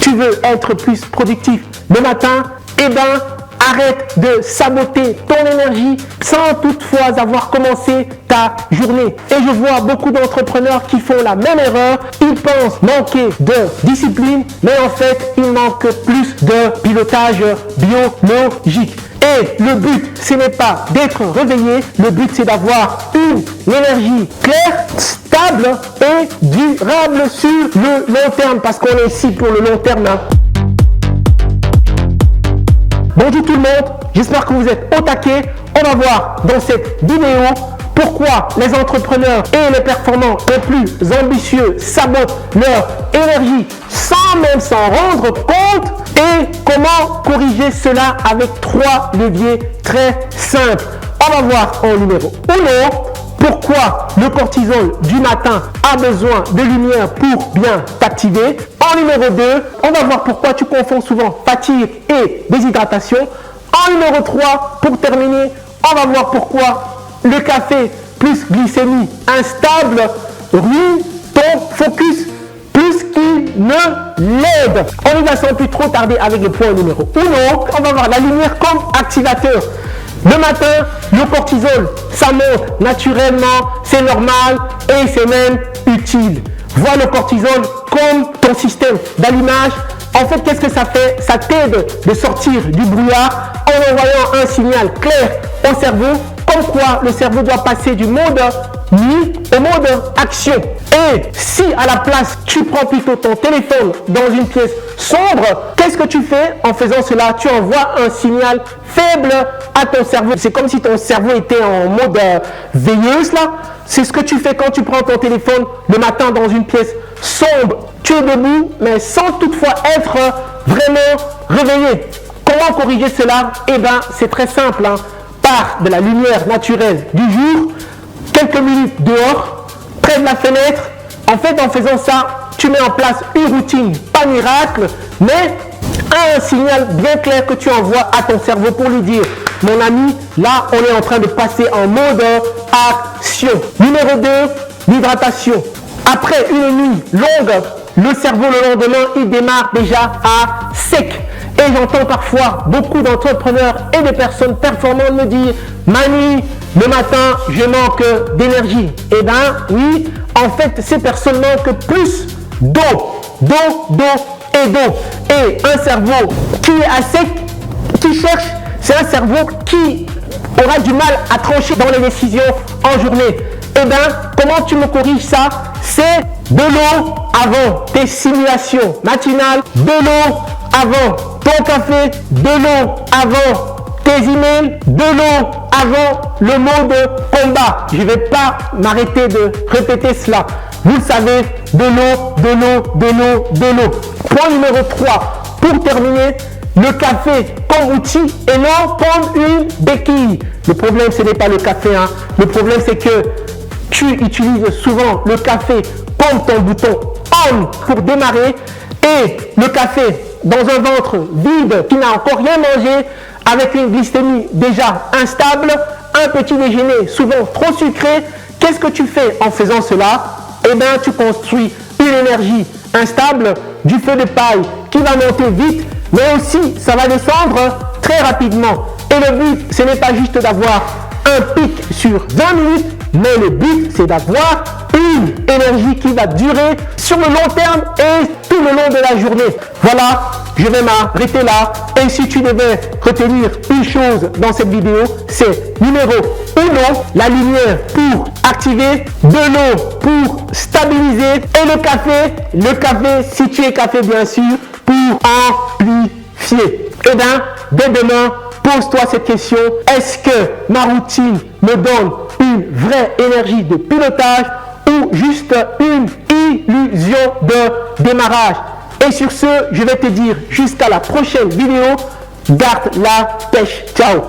tu veux être plus productif le matin, eh ben, arrête de saboter ton énergie sans toutefois avoir commencé ta journée. Et je vois beaucoup d'entrepreneurs qui font la même erreur. Ils pensent manquer de discipline, mais en fait, il manque plus de pilotage biologique. Et le but, ce n'est pas d'être réveillé, le but c'est d'avoir une énergie claire, stable et durable sur le long terme, parce qu'on est ici pour le long terme. Bonjour tout le monde, j'espère que vous êtes au taquet. On va voir dans cette vidéo pourquoi les entrepreneurs et les performants les plus ambitieux sabotent leur énergie sans même s'en rendre compte et comment corriger cela avec 3 leviers très simples. On va voir en numéro 1 pourquoi le cortisol du matin a besoin de lumière pour bien t'activer. En numéro 2, on va voir pourquoi tu confonds souvent fatigue et déshydratation. En numéro 3, pour terminer, on va voir pourquoi le café plus glycémie instable ruine ton focus plus qu'il ne l'aide. On y va sans plus trop tarder avec le point numéro 1. On va voir la lumière comme activateur. Le matin, le cortisol, ça monte naturellement, c'est normal et c'est même utile. Vois le cortisol comme ton système d'allumage. En fait, qu'est-ce que ça fait? Ça t'aide de sortir du brouillard en envoyant un signal clair au cerveau, comme quoi le cerveau doit passer du mode nuit au mode action. Et si à la place, tu prends plutôt ton téléphone dans une pièce sombre, qu'est-ce que tu fais? En faisant cela, tu envoies un signal faible à ton cerveau. C'est comme si ton cerveau était en mode veilleuse là. C'est ce que tu fais quand tu prends ton téléphone le matin dans une pièce sombre. Tu es debout, mais sans toutefois être vraiment réveillé. Comment corriger cela? Eh bien, c'est très simple. Par de la lumière naturelle du jour, quelques minutes dehors, près de la fenêtre. En fait, en faisant ça, tu mets en place une routine, pas miracle, mais un signal bien clair que tu envoies à ton cerveau pour lui dire: mon ami, là, on est en train de passer en mode action. Numéro 2, l'hydratation. Après une nuit longue, le cerveau le lendemain, il démarre déjà à sec. Et j'entends parfois beaucoup d'entrepreneurs et de personnes performantes me dire: Manu, le matin, je manque d'énergie. Eh bien, oui, en fait, ces personnes manquent plus d'eau. Et un cerveau qui est à sec, qui cherche, c'est un cerveau qui aura du mal à trancher dans les décisions en journée. Eh bien, comment tu me corriges ça? C'est de l'eau avant tes simulations matinales, de l'eau avant ton café, de l'eau avant tes emails, de l'eau avant le mode combat. Je ne vais pas m'arrêter de répéter cela. Vous le savez, de l'eau. Point numéro 3. Pour terminer, le café comme outil et non comme une béquille. Le problème, ce n'est pas le café. Le problème, c'est que tu utilises souvent le café comme ton bouton on pour démarrer et le café dans un ventre vide qui n'a encore rien mangé, avec une glycémie déjà instable, un petit déjeuner souvent trop sucré. Qu'est-ce que tu fais en faisant cela? Eh bien, tu construis une énergie instable, du feu de paille qui va monter vite, mais aussi ça va descendre très rapidement. Et le but, ce n'est pas juste d'avoir un pic sur 20 minutes, mais le but, c'est d'avoir une énergie qui va durer sur le long terme et tout le long de la journée. Voilà, je vais m'arrêter là. Et si tu devais retenir une chose dans cette vidéo, c'est numéro 1, la lumière pour activer, de l'eau pour stabiliser et le café, si tu es café bien sûr, pour amplifier. Et bien, dès demain, pose-toi cette question: est-ce que ma routine me donne une vraie énergie de pilotage ou juste une illusion de démarrage? Et sur ce, je vais te dire jusqu'à la prochaine vidéo. Garde la pêche. Ciao.